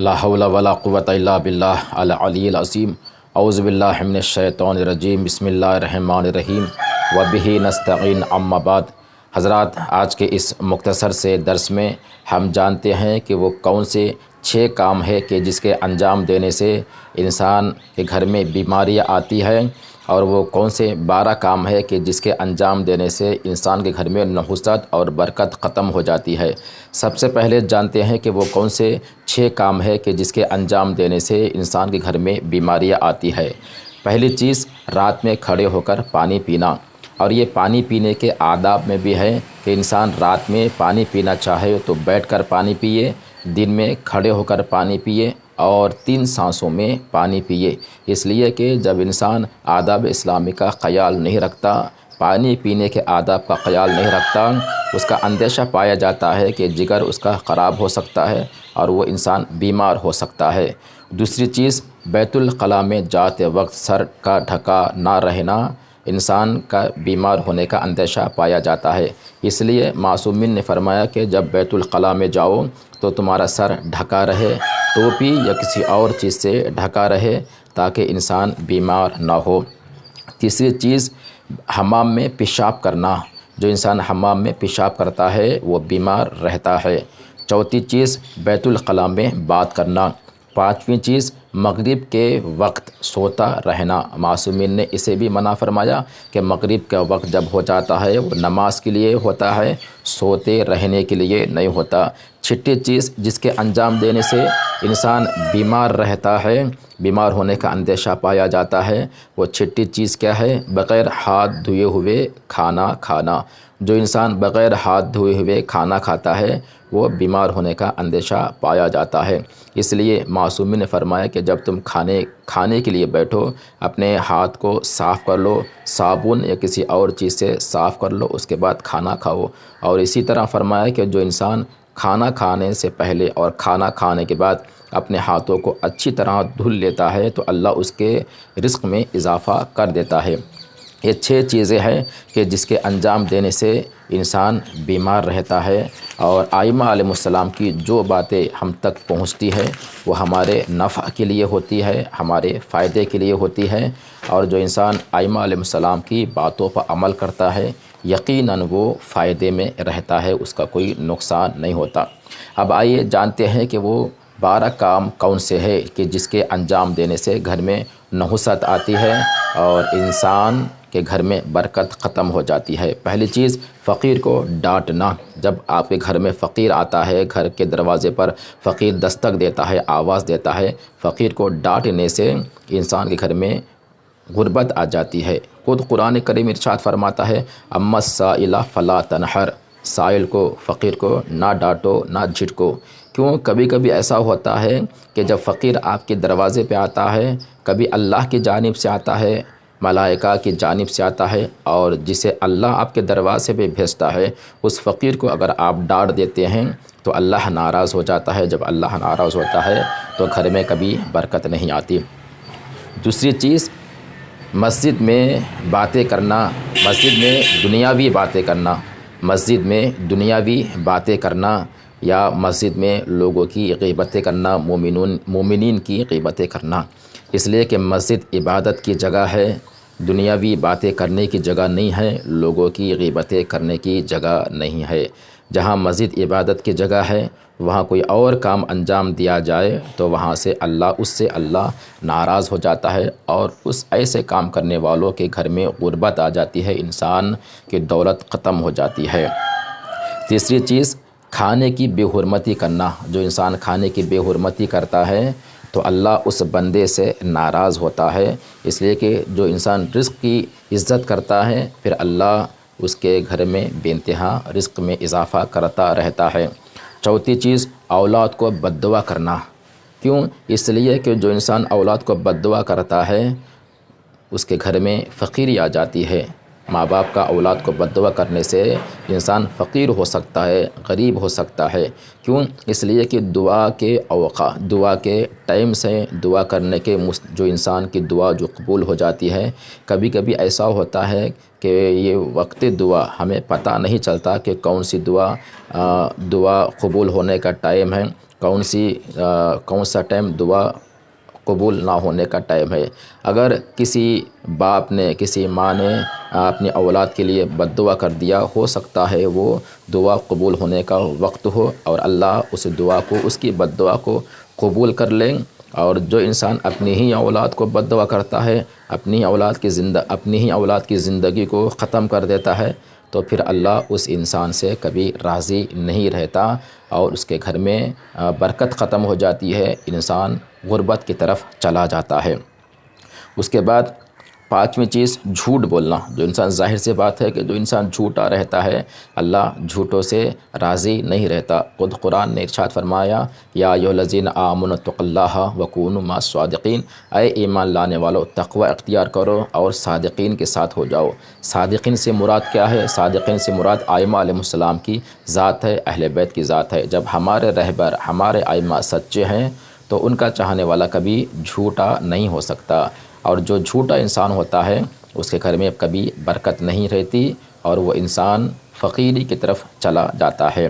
لا حول ولا قوة الا باللہ العلی العظیم۔ اعوذ باللہ من الشیطان الرجیم، بسم اللہ الرحمن الرحیم، وبہ نستعین، اما بعد۔ حضرات، آج کے اس مختصر سے درس میں ہم جانتے ہیں کہ وہ کون سے 6 کام ہے کہ جس کے انجام دینے سے انسان کے گھر میں بیماریاں آتی ہے، اور وہ کون سے 12 کام ہے کہ جس کے انجام دینے سے انسان کے گھر میں نحوست اور برکت ختم ہو جاتی ہے۔ سب سے پہلے جانتے ہیں کہ وہ کون سے 6 کام ہے کہ جس کے انجام دینے سے انسان کے گھر میں بیماریاں آتی ہے۔ پہلی چیز، رات میں کھڑے ہو کر پانی پینا، اور یہ پانی پینے کے آداب میں بھی ہے کہ انسان رات میں پانی پینا چاہے تو بیٹھ کر پانی پیے، دن میں کھڑے ہو کر پانی پیے، اور 3 سانسوں میں پانی پیے۔ اس لیے کہ جب انسان آداب اسلامی کا خیال نہیں رکھتا، پانی پینے کے آداب کا خیال نہیں رکھتا، اس کا اندیشہ پایا جاتا ہے کہ جگر اس کا خراب ہو سکتا ہے اور وہ انسان بیمار ہو سکتا ہے۔ دوسری چیز، بیت الخلاء میں جاتے وقت سر کا ڈھکا نہ رہنا، انسان کا بیمار ہونے کا اندیشہ پایا جاتا ہے۔ اس لیے معصومین نے فرمایا کہ جب بیت الخلاء میں جاؤ تو تمہارا سر ڈھکا رہے، ٹوپی یا کسی اور چیز سے ڈھکا رہے، تاکہ انسان بیمار نہ ہو۔ تیسری چیز، حمام میں پیشاب کرنا، جو انسان حمام میں پیشاب کرتا ہے وہ بیمار رہتا ہے۔ چوتھی چیز، بیت الخلاء میں بات کرنا۔ پانچویں چیز، مغرب کے وقت سوتا رہنا۔ معصومین نے اسے بھی منع فرمایا کہ مغرب کا وقت جب ہو جاتا ہے وہ نماز کے لیے ہوتا ہے، سوتے رہنے کے لیے نہیں ہوتا۔ چھٹی چیز جس کے انجام دینے سے انسان بیمار رہتا ہے، بیمار ہونے کا اندیشہ پایا جاتا ہے، وہ چھٹی چیز کیا ہے؟ بغیر ہاتھ دھوئے ہوئے کھانا کھانا۔ جو انسان بغیر ہاتھ دھوئے ہوئے کھانا کھاتا ہے وہ بیمار ہونے کا اندیشہ پایا جاتا ہے۔ اس لیے معصومین نے فرمایا کہ جب تم کھانے کے لیے بیٹھو، اپنے ہاتھ کو صاف کر لو، صابن یا کسی اور چیز سے صاف کر لو، اس کے بعد کھانا کھاؤ۔ اور اسی طرح فرمایا کہ جو انسان کھانا کھانے سے پہلے اور کھانا کھانے کے بعد اپنے ہاتھوں کو اچھی طرح دھل لیتا ہے تو اللہ اس کے رزق میں اضافہ کر دیتا ہے۔ یہ 6 چیزیں ہیں کہ جس کے انجام دینے سے انسان بیمار رہتا ہے، اور ائمہ علیہ السلام کی جو باتیں ہم تک پہنچتی ہے وہ ہمارے نفع کے لیے ہوتی ہے، ہمارے فائدے کے لیے ہوتی ہے، اور جو انسان ائمہ علیہ السلام کی باتوں پر عمل کرتا ہے یقیناً وہ فائدے میں رہتا ہے، اس کا کوئی نقصان نہیں ہوتا۔ اب آئیے جانتے ہیں کہ وہ 12 کام کون سے ہے کہ جس کے انجام دینے سے گھر میں نحوست آتی ہے اور انسان کے گھر میں برکت ختم ہو جاتی ہے۔ پہلی چیز، فقیر کو ڈانٹنا۔ جب آپ کے گھر میں فقیر آتا ہے، گھر کے دروازے پر فقیر دستک دیتا ہے، آواز دیتا ہے، فقیر کو ڈانٹنے سے انسان کے گھر میں غربت آ جاتی ہے۔ خود قرآن کریم ارشاد فرماتا ہے، اما السائل فلا تنہر، سائل کو، فقیر کو نہ ڈانٹو نہ جھٹکو۔ کیوں؟ کبھی کبھی ایسا ہوتا ہے کہ جب فقیر آپ کے دروازے پہ آتا ہے، کبھی اللہ کی جانب سے آتا ہے، ملائکہ کی جانب سے آتا ہے، اور جسے اللہ آپ کے دروازے پہ بھیجتا ہے اس فقیر کو اگر آپ ڈانٹ دیتے ہیں تو اللہ ناراض ہو جاتا ہے۔ جب اللہ ناراض ہوتا ہے تو گھر میں کبھی برکت نہیں آتی۔ دوسری چیز، مسجد میں باتیں کرنا، مسجد میں دنیاوی باتیں کرنا، مسجد میں دنیاوی باتیں کرنا، یا مسجد میں لوگوں کی غیبتیں کرنا، مومنین کی غیبتیں کرنا۔ اس لیے کہ مسجد عبادت کی جگہ ہے، دنیاوی باتیں کرنے کی جگہ نہیں ہے، لوگوں کی غیبتیں کرنے کی جگہ نہیں ہے۔ جہاں مسجد عبادت کی جگہ ہے وہاں کوئی اور کام انجام دیا جائے تو وہاں سے اس سے اللہ ناراض ہو جاتا ہے، اور اس ایسے کام کرنے والوں کے گھر میں غربت آ جاتی ہے، انسان کی دولت ختم ہو جاتی ہے۔ تیسری چیز، کھانے کی بے حرمتی کرنا۔ جو انسان کھانے کی بے حرمتی کرتا ہے تو اللہ اس بندے سے ناراض ہوتا ہے۔ اس لیے کہ جو انسان رزق کی عزت کرتا ہے پھر اللہ اس کے گھر میں بے انتہا رزق میں اضافہ کرتا رہتا ہے۔ چوتھی چیز، اولاد کو بد دعا کرنا۔ کیوں؟ اس لیے کہ جو انسان اولاد کو بد دعا کرتا ہے اس کے گھر میں فقیری آ جاتی ہے، ماں باپ کا اولاد کو بد دعا کرنے سے انسان فقیر ہو سکتا ہے، غریب ہو سکتا ہے۔ کیوں؟ اس لیے کہ دعا کے اوقات، دعا کے ٹائم سے دعا کرنے کے جو انسان کی دعا جو قبول ہو جاتی ہے، کبھی کبھی ایسا ہوتا ہے کہ یہ وقت دعا ہمیں پتہ نہیں چلتا کہ کون سی دعا قبول ہونے کا ٹائم ہے، کون سا ٹائم دعا قبول نہ ہونے کا ٹائم ہے۔ اگر کسی باپ نے، کسی ماں نے اپنی اولاد کے لیے بد دعا کر دیا، ہو سکتا ہے وہ دعا قبول ہونے کا وقت ہو اور اللہ اس دعا کو، اس کی بد دعا کو قبول کر لیں۔ اور جو انسان اپنی ہی اولاد کو بد دعا کرتا ہے، اپنی ہی اولاد کی زندگی کو ختم کر دیتا ہے، تو پھر اللہ اس انسان سے کبھی راضی نہیں رہتا اور اس کے گھر میں برکت ختم ہو جاتی ہے، انسان غربت کی طرف چلا جاتا ہے۔ اس کے بعد پانچویں چیز جھوٹ بولنا۔ جو انسان، ظاہر سی بات ہے کہ جو انسان جھوٹا رہتا ہے، اللہ جھوٹوں سے راضی نہیں رہتا۔ خود قرآن نے ارشاد فرمایا، یا ایھا الذین آمنوا اتقوا اللہ وکونوا مع الصادقین، اے ایمان لانے والو تقوی اختیار کرو اور صادقین کے ساتھ ہو جاؤ۔ صادقین سے مراد کیا ہے؟ صادقین سے مراد ائمہ علیہ السلام کی ذات ہے، اہل بیت کی ذات ہے۔ جب ہمارے رہبر، ہمارے ائمہ سچے ہیں تو ان کا چاہنے والا کبھی جھوٹا نہیں ہو سکتا، اور جو جھوٹا انسان ہوتا ہے اس کے گھر میں کبھی برکت نہیں رہتی اور وہ انسان فقیری کی طرف چلا جاتا ہے۔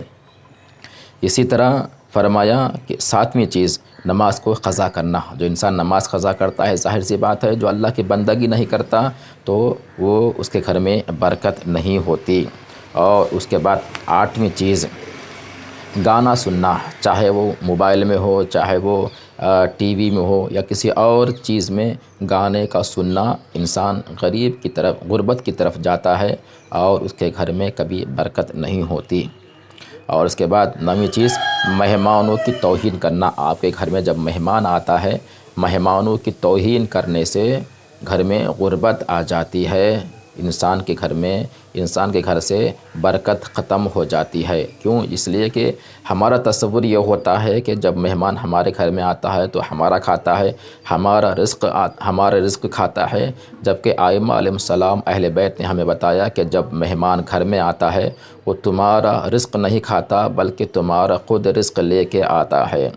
اسی طرح فرمایا کہ ساتویں چیز نماز کو قضا کرنا۔ جو انسان نماز قضا کرتا ہے، ظاہر سی بات ہے جو اللہ کی بندگی نہیں کرتا تو وہ اس کے گھر میں برکت نہیں ہوتی۔ اور اس کے بعد آٹھویں چیز گانا سننا، چاہے وہ موبائل میں ہو، چاہے وہ ٹی وی میں ہو یا کسی اور چیز میں، گانے کا سننا انسان غربت کی طرف جاتا ہے اور اس کے گھر میں کبھی برکت نہیں ہوتی۔ اور اس کے بعد نویں چیز مہمانوں کی توہین کرنا۔ آپ کے گھر میں جب مہمان آتا ہے، مہمانوں کی توہین کرنے سے گھر میں غربت آ جاتی ہے، انسان کے گھر سے برکت ختم ہو جاتی ہے۔ کیوں؟ اس لیے کہ ہمارا تصور یہ ہوتا ہے کہ جب مہمان ہمارے گھر میں آتا ہے تو ہمارا کھاتا ہے، ہمارا رزق کھاتا ہے، جبکہ ائمہ علیہ السلام، اہل بیت نے ہمیں بتایا کہ جب مہمان گھر میں آتا ہے وہ تمہارا رزق نہیں کھاتا بلکہ تمہارا خود رزق لے کے آتا ہے۔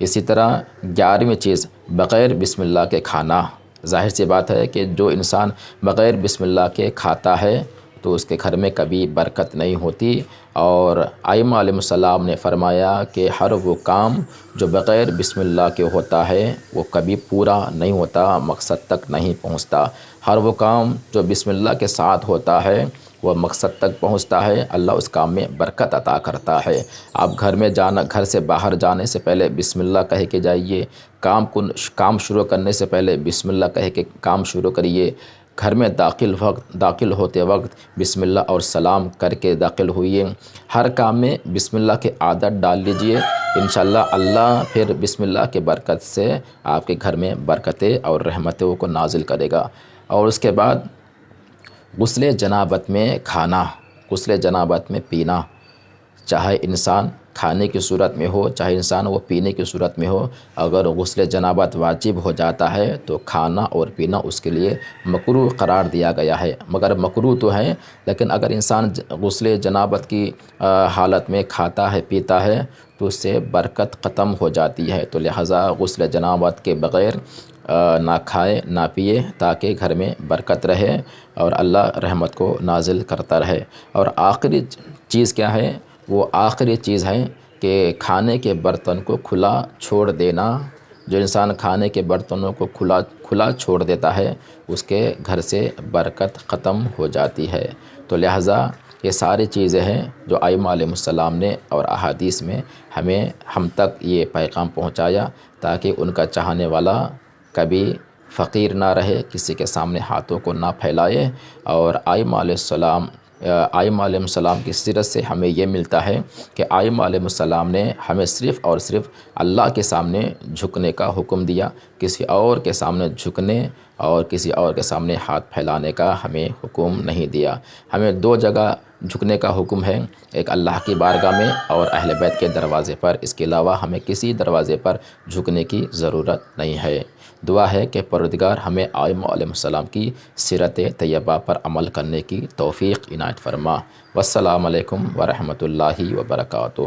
اسی طرح 11ویں چیز بغیر بسم اللہ کے کھانا۔ ظاہر سی بات ہے کہ جو انسان بغیر بسم اللہ کے کھاتا ہے تو اس کے گھر میں کبھی برکت نہیں ہوتی، اور ائمہ علیہ السلام نے فرمایا کہ ہر وہ کام جو بغیر بسم اللہ کے ہوتا ہے وہ کبھی پورا نہیں ہوتا، مقصد تک نہیں پہنچتا۔ ہر وہ کام جو بسم اللہ کے ساتھ ہوتا ہے وہ مقصد تک پہنچتا ہے، اللہ اس کام میں برکت عطا کرتا ہے۔ آپ گھر سے باہر جانے سے پہلے بسم اللہ کہہ کے جائیے، کام شروع کرنے سے پہلے بسم اللہ کہہ کے کام شروع کریے، گھر میں داخل ہوتے وقت بسم اللہ اور سلام کر کے داخل ہوئیے۔ ہر کام میں بسم اللہ کی عادت ڈال لیجئے، انشاءاللہ اللہ پھر بسم اللہ کے برکت سے آپ کے گھر میں برکتیں اور رحمتوں کو نازل کرے گا۔ اور اس کے بعد غسل جنابت میں کھانا، غسل جنابت میں پینا، چاہے انسان کھانے کی صورت میں ہو، چاہے انسان وہ پینے کی صورت میں ہو، اگر غسل جنابت واجب ہو جاتا ہے تو کھانا اور پینا اس کے لیے مکروہ قرار دیا گیا ہے۔ مگر مکروہ تو ہے، لیکن اگر انسان غسل جنابت کی حالت میں کھاتا ہے، پیتا ہے تو اس سے برکت ختم ہو جاتی ہے، تو لہٰذا غسل جنابت کے بغیر نہ کھائے نہ پیے تاکہ گھر میں برکت رہے اور اللہ رحمت کو نازل کرتا رہے۔ اور آخری چیز کیا ہے؟ وہ آخری چیز ہے کہ کھانے کے برتن کو کھلا چھوڑ دینا۔ جو انسان کھانے کے برتنوں کو کھلا چھوڑ دیتا ہے اس کے گھر سے برکت ختم ہو جاتی ہے۔ تو لہٰذا یہ ساری چیزیں ہیں جو ائمہ علیہ السلام نے اور احادیث میں ہم تک یہ پیغام پہنچایا تاکہ ان کا چاہنے والا کبھی فقیر نہ رہے، کسی کے سامنے ہاتھوں کو نہ پھیلائے۔ اور ائمہ علیہ السلام کی سیرت سے ہمیں یہ ملتا ہے کہ ائمہ علیہ السلام نے ہمیں صرف اور صرف اللہ کے سامنے جھکنے کا حکم دیا، کسی اور کے سامنے جھکنے اور کسی اور کے سامنے ہاتھ پھیلانے کا ہمیں حکم نہیں دیا۔ ہمیں 2 جگہ جھکنے کا حکم ہے، ایک اللہ کی بارگاہ میں اور اہل بیت کے دروازے پر، اس کے علاوہ ہمیں کسی دروازے پر جھکنے کی ضرورت نہیں ہے۔ دعا ہے کہ پروردگار ہمیں ائمہ علیہ السلام کی سیرت طیبہ پر عمل کرنے کی توفیق عنایت فرما۔ والسلام علیکم ورحمۃ اللہ وبرکاتہ۔